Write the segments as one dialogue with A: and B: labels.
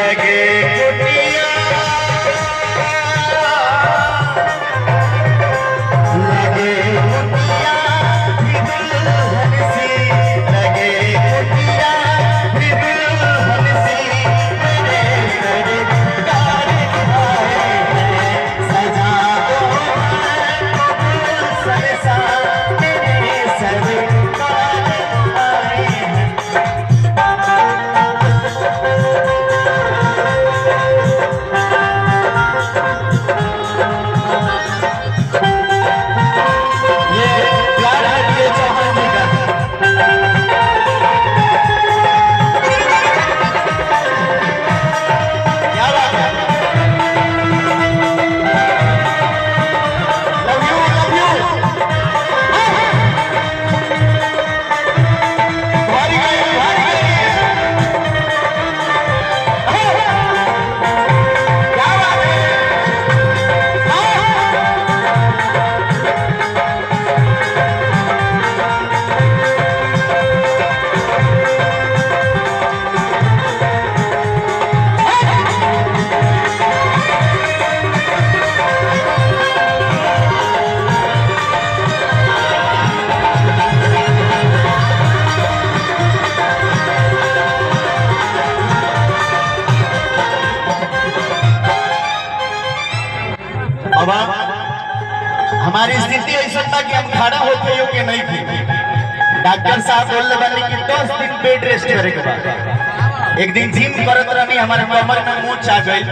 A: लगे कुटिया लगे कुटिया भी दुल्हन सी लगे कुटिया भी दुल्हन सी मेरे सरकार आए हैं सजा दो सरसा मेरे सरकार आए हैं। अब हमारी स्थिति ऐसा था कि हम खड़ा होते योग्य नहीं थे। डॉक्टर साहब बोलने वाले कि 10 दिन बेड रेस्ट करे के बाद एक दिन जिम करत रही हमारे कमर में मोच आ गई।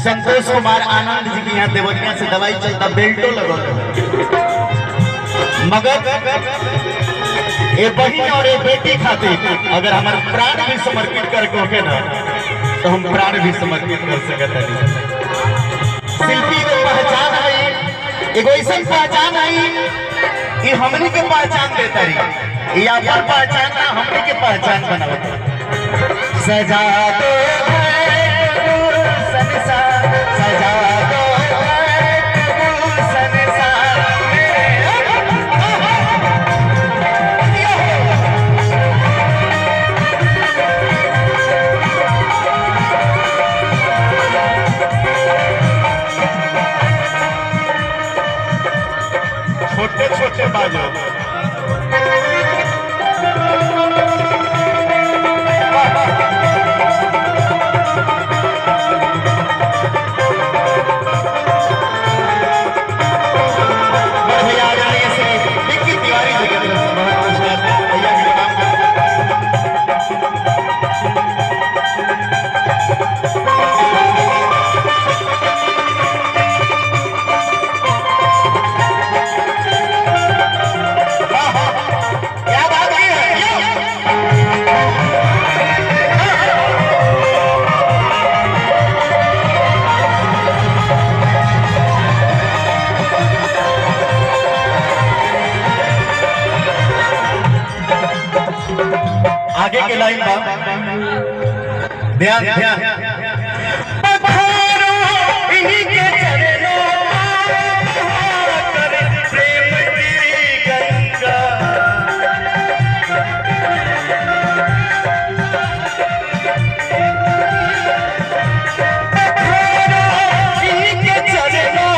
A: संतोष कुमार आनंद जी के यहाँ देवरिया से दवाई चलता बेल्टो लगल मगर ये बहन और ये बेटी खातिर अगर हमारे प्राण भी समर्पित करके होके ना तो हम प्राण भी समर्पित कर सकते हैं। शिल्पी में पहचान आई एगो ऐसा पहचान आई कि हमनी के पहचान देता रही या पर पहचान ना हमनी के पहचान बनावता सजा दो संसार सजा दो संसार छोटे छोटे बाजो आगे के लाइन ध्यान ध्यान